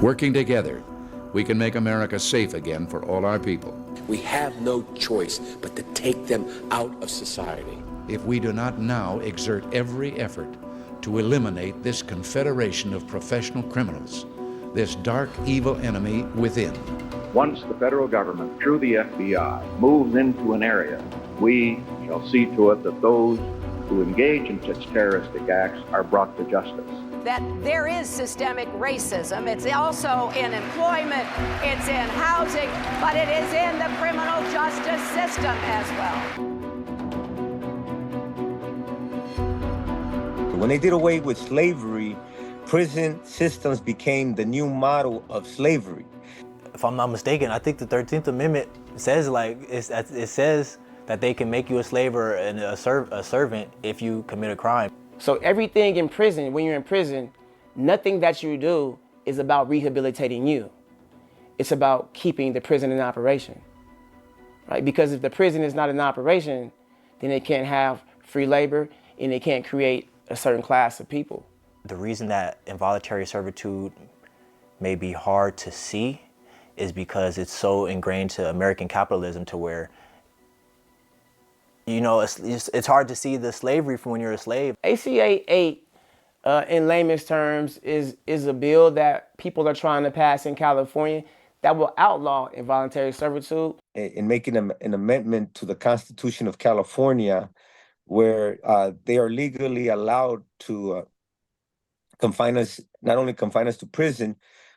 Working together, we can make America safe again for all our people. We have no choice but to take them out of society. If we do not now exert every effort to eliminate this confederation of professional criminals, this dark, evil enemy within. Once the federal government, through the FBI, moves into an area, we shall see to it that those who engage in such terroristic acts are brought to justice. That there is systemic racism. It's also in employment, it's in housing, but it is in the criminal justice system as well. When they did away with slavery, prison systems became the new model of slavery. If I'm not mistaken, I think the 13th Amendment says it says that they can make you a slave or a servant if you commit a crime. So everything in prison, when you're in prison, nothing that you do is about rehabilitating you. It's about keeping the prison in operation, right? Because if the prison is not in operation, then it can't have free labor and it can't create a certain class of people. The reason that involuntary servitude may be hard to see is because it's so ingrained to American capitalism to where, you know, it's hard to see the slavery from when you're a slave. ACA 8, in layman's terms, is a bill that people are trying to pass in California that will outlaw involuntary servitude. In making an amendment to the Constitution of California, where they are legally allowed to not only confine us to prison,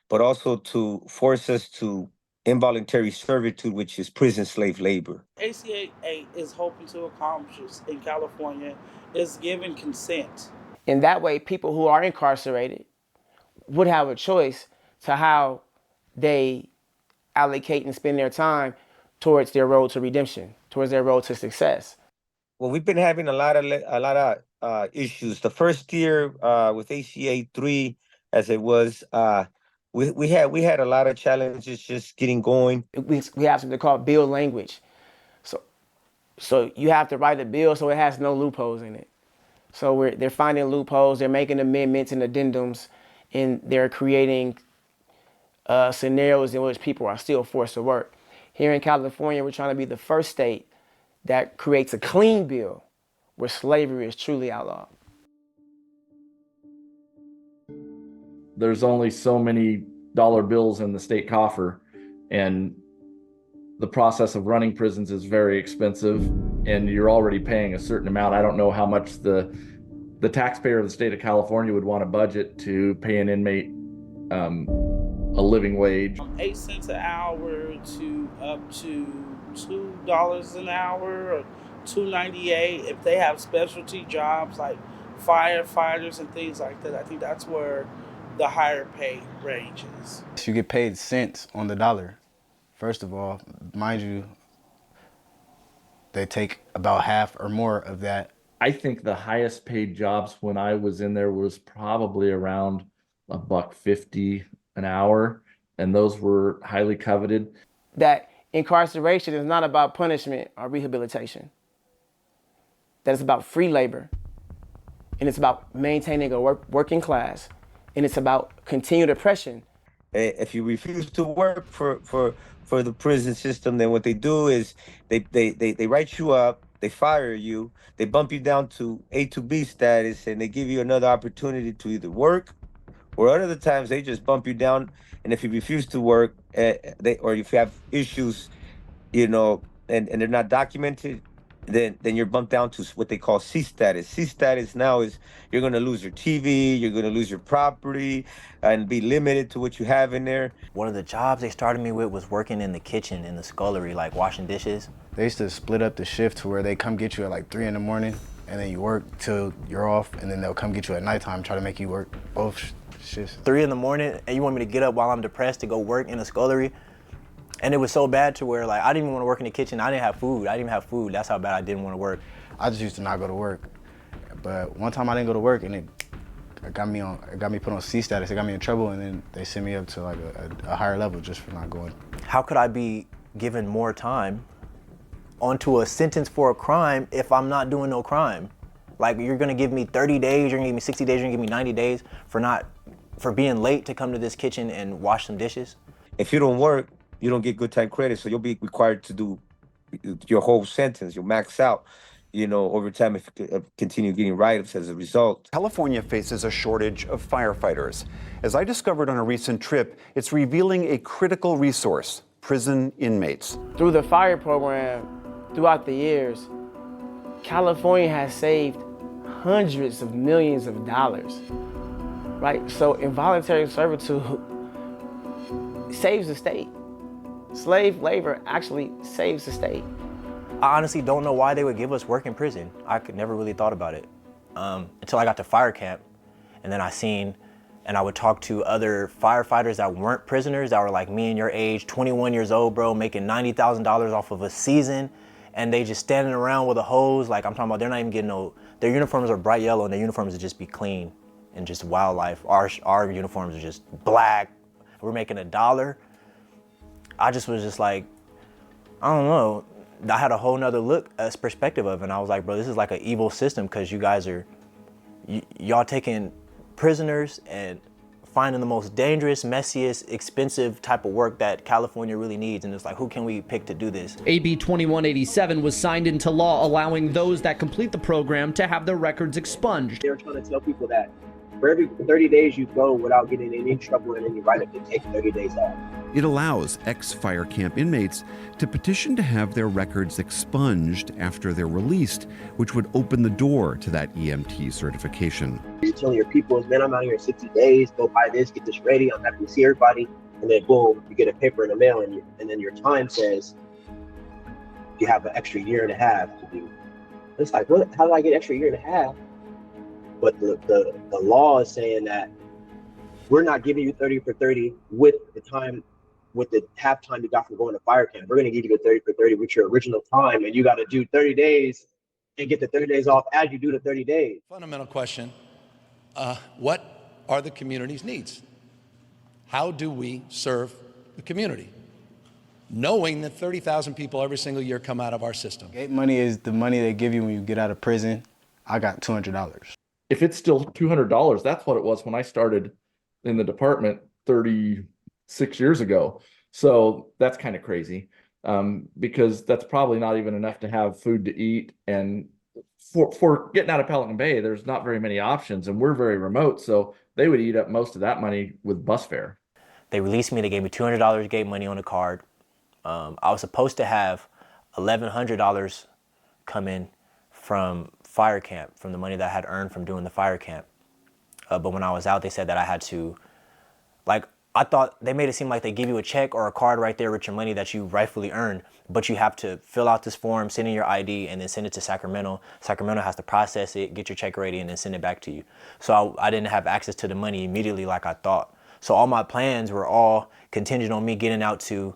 but also to force us to involuntary servitude, which is prison slave labor. ACA 8 is hoping to accomplish in California is giving consent. In that way, people who are incarcerated would have a choice to how they allocate and spend their time towards their road to redemption, towards their road to success. Well, we've been having a lot of issues. The first year with ACA 3, as it was, we had a lot of challenges just getting going. We have something called bill language. So you have to write a bill so it has no loopholes in it. So they're finding loopholes, they're making amendments and addendums, and they're creating scenarios in which people are still forced to work. Here in California, we're trying to be the first state that creates a clean bill where slavery is truly outlawed. There's only so many dollar bills in the state coffer, and the process of running prisons is very expensive, and you're already paying a certain amount. I don't know how much the taxpayer of the state of California would want to budget to pay an inmate a living wage. 8 cents an hour to up to $2 an hour or $2.98 if they have specialty jobs like firefighters and things like that. I think that's where the higher pay range is. You get paid cents on the dollar. First of all, mind you, they take about half or more of that. I think the highest paid jobs when I was in there was probably around $1.50 an hour, and those were highly coveted. That incarceration is not about punishment or rehabilitation. That it's about free labor, and it's about maintaining a working class, and it's about continued oppression. If you refuse to work for the prison system, then what they do is they write you up, they fire you, they bump you down to A to B status, and they give you another opportunity to either work, or other times they just bump you down. And if you refuse to work, or if you have issues, you know, and they're not documented, then you're bumped down to what they call C status. C status now is you're going to lose your TV, you're going to lose your property, and be limited to what you have in there. One of the jobs they started me with was working in the kitchen, in the scullery, like washing dishes. They used to split up the shift to where they come get you at like 3 in the morning, and then you work till you're off, and then they'll come get you at nighttime, try to make you work both shifts. 3 in the morning, and you want me to get up while I'm depressed to go work in the scullery? And it was so bad to where, like, I didn't even want to work in the kitchen. I didn't have food. That's how bad I didn't want to work. I just used to not go to work. But one time I didn't go to work, and it got me put on C status. It got me in trouble, and then they sent me up to like a higher level just for not going. How could I be given more time onto a sentence for a crime if I'm not doing no crime? Like, you're gonna give me 30 days, you're gonna give me 60 days, you're gonna give me 90 days for not for being late to come to this kitchen and wash some dishes. If you don't work, you don't get good time credit, so you'll be required to do your whole sentence. You'll max out, over time if you continue getting write-ups as a result. California faces a shortage of firefighters. As I discovered on a recent trip, it's revealing a critical resource: prison inmates. Through the fire program, throughout the years, California has saved hundreds of millions of dollars, right? So involuntary servitude saves the state. Slave labor actually saves the state. I honestly don't know why they would give us work in prison. I could never really thought about it until I got to fire camp, and then I would talk to other firefighters that weren't prisoners, that were like me and your age, 21 years old, bro, making $90,000 off of a season, and they just standing around with a hose. Like, I'm talking about, they're not even getting their uniforms are bright yellow, and their uniforms would just be clean and just wildlife. Our uniforms are just black. We're making $1. I just was just like, I don't know. I had a whole nother perspective of it, and I was like, bro, this is like an evil system, because you guys are, y'all taking prisoners and finding the most dangerous, messiest, expensive type of work that California really needs. And it's like, who can we pick to do this? AB 2187 was signed into law, allowing those that complete the program to have their records expunged. They're trying to tell people that for every 30 days you go without getting any trouble and any write-up, you take 30 days off. It allows ex-fire camp inmates to petition to have their records expunged after they're released, which would open the door to that EMT certification. You're telling your people, man, I'm out here in 60 days, go buy this, get this ready, I'm happy to see everybody, and then boom, you get a paper in the mail, and then your time says you have an extra year and a half to do. It's like, what? How do I get an extra year and a half? But the law is saying that we're not giving you 30 for 30 with the half time you got from going to fire camp. We're going to give you the 30 for 30 with your original time, and you got to do 30 days and get the 30 days off as you do the 30 days. Fundamental question, what are the community's needs? How do we serve the community? Knowing that 30,000 people every single year come out of our system. Gate money is the money they give you when you get out of prison. I got $200. If it's still $200, that's what it was when I started in the department 36 years ago. So that's kind of crazy, because that's probably not even enough to have food to eat. And for getting out of Pelican Bay, there's not very many options, and we're very remote. So they would eat up most of that money with bus fare. They released me. They gave me $200 gate money on a card. I was supposed to have $1,100 come in from fire camp, from the money that I had earned from doing the fire camp. But when I was out, they said that I had to, I thought they made it seem like they give you a check or a card right there with your money that you rightfully earned, but you have to fill out this form, send in your ID, and then send it to Sacramento. Sacramento has to process it, get your check ready, and then send it back to you. So I didn't have access to the money immediately like I thought. So all my plans were all contingent on me getting out to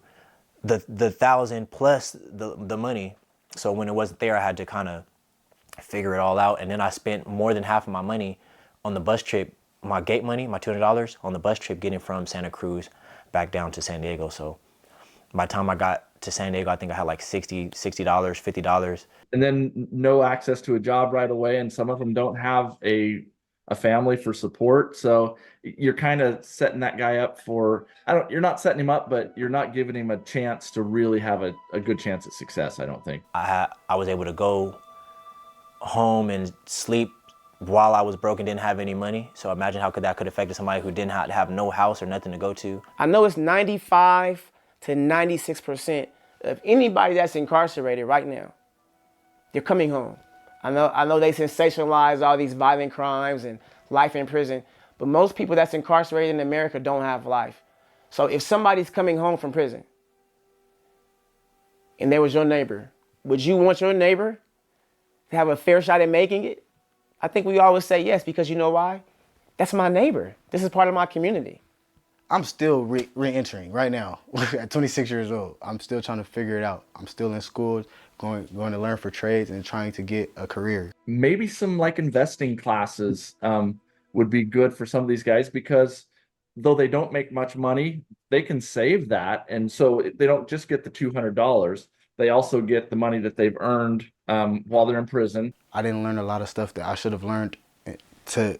the 1,000 plus the money. So when it wasn't there, I had to kind of figure it all out. And then I spent more than half of my money on the bus trip, my gate money, my $200 on the bus trip getting from Santa Cruz back down to San Diego. So by the time I got to San Diego, I think I had like $60, $50. And then no access to a job right away. And some of them don't have a family for support. So you're kind of setting that guy up for, you're not setting him up, but you're not giving him a chance to really have a good chance at success, I don't think. I was able to go home and sleep while I was broke and didn't have any money. So imagine how that could affect somebody who didn't have no house or nothing to go to. I know it's 95 to 96% of anybody that's incarcerated right now, they're coming home. I know they sensationalize all these violent crimes and life in prison, but most people that's incarcerated in America don't have life. So if somebody's coming home from prison and they was your neighbor, would you want your neighbor to have a fair shot at making it? I think we always say yes, because you know why? That's my neighbor. This is part of my community. I'm still re-entering right now at 26 years old. I'm still trying to figure it out. I'm still in school, going to learn for trades and trying to get a career. Maybe some investing classes would be good for some of these guys, because though they don't make much money, they can save that. And so they don't just get the $200. They also get the money that they've earned while they're in prison. I didn't learn a lot of stuff that I should have learned to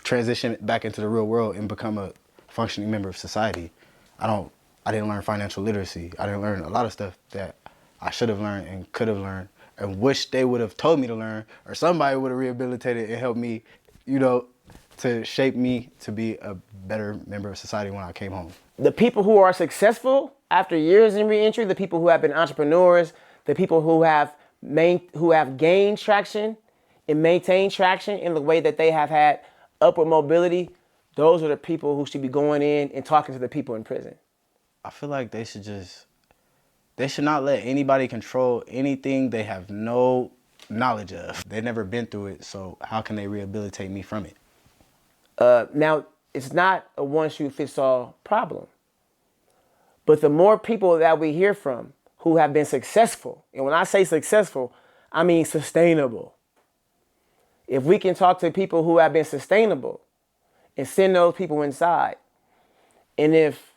transition back into the real world and become a functioning member of society. I didn't learn financial literacy. I didn't learn a lot of stuff that I should have learned and could have learned and wish they would have told me to learn, or somebody would have rehabilitated and helped me, you know, to shape me to be a better member of society when I came home. The people who are successful after years in reentry, the people who have been entrepreneurs, the people who have gained traction and maintained traction in the way that they have had upward mobility, those are the people who should be going in and talking to the people in prison. I feel like they should not let anybody control anything they have no knowledge of. They've never been through it, so how can they rehabilitate me from it? Now, it's not a one-shoe-fits-all problem. But the more people that we hear from who have been successful, and when I say successful, I mean sustainable. If we can talk to people who have been sustainable and send those people inside, and if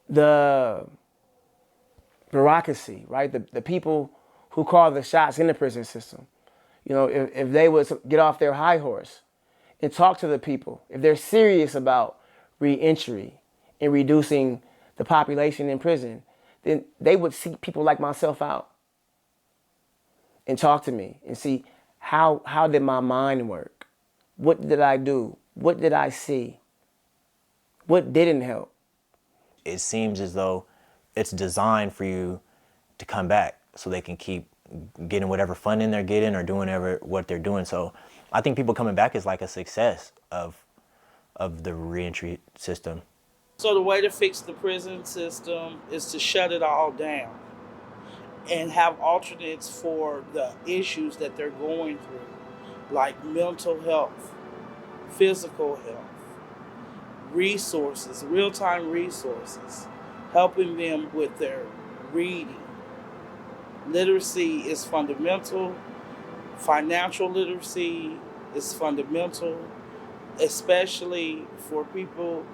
the bureaucracy, right, the people who call the shots in the prison system, you know, if they would get off their high horse and talk to the people, if they're serious about reentry and reducing the population in prison, then they would seek people like myself out and talk to me and see how did my mind work? What did I do? What did I see? What didn't help? It seems as though it's designed for you to come back so they can keep getting whatever funding they're getting or doing what they're doing. So I think people coming back is like a success of the reentry system. So the way to fix the prison system is to shut it all down and have alternates for the issues that they're going through, like mental health, physical health, resources, real-time resources, helping them with their reading. Literacy is fundamental. Financial literacy is fundamental, especially for people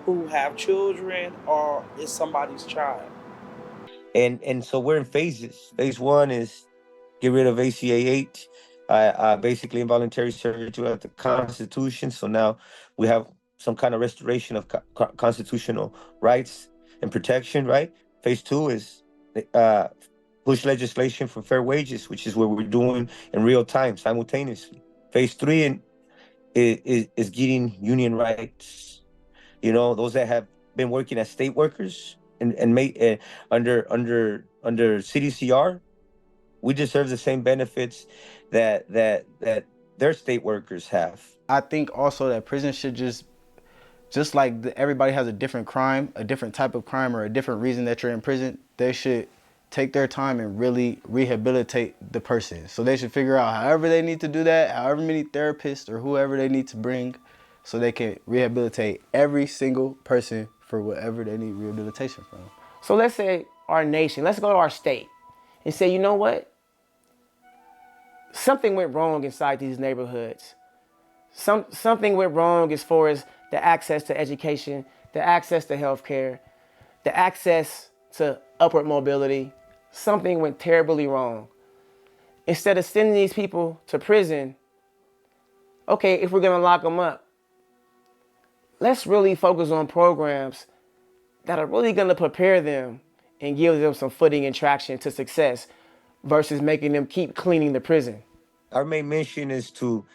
who have children or is somebody's child. And so we're in phases. Phase one is get rid of ACA 8, basically involuntary servitude of the Constitution. So now we have some kind of restoration of constitutional rights and protection, right? Phase two is push legislation for fair wages, which is what we're doing in real time, simultaneously. Phase three is getting union rights. You know, those that have been working as state workers and under CDCR, we deserve the same benefits that their state workers have. I think also that prison should just like everybody has a different crime, a different type of crime, or a different reason that you're in prison, they should take their time and really rehabilitate the person. So they should figure out however they need to do that, however many therapists or whoever they need to bring, so they can rehabilitate every single person for whatever they need rehabilitation from. So let's say our nation, let's go to our state and say, you know what? Something went wrong inside these neighborhoods. Something went wrong as far as the access to education, the access to healthcare, the access to upward mobility. Something went terribly wrong. Instead of sending these people to prison, okay, if we're gonna lock them up, let's really focus on programs that are really gonna prepare them and give them some footing and traction to success versus making them keep cleaning the prison. Our main mission is to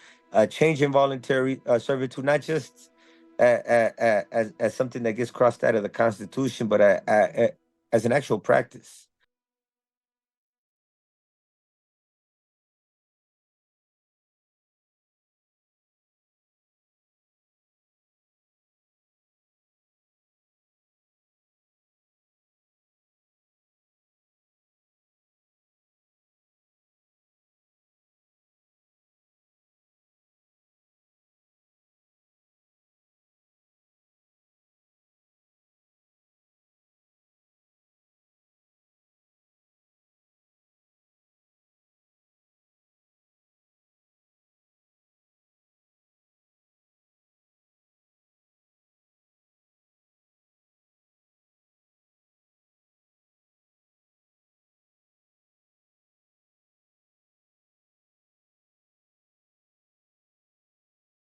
change involuntary servitude, not just as something that gets crossed out of the Constitution, but as an actual practice.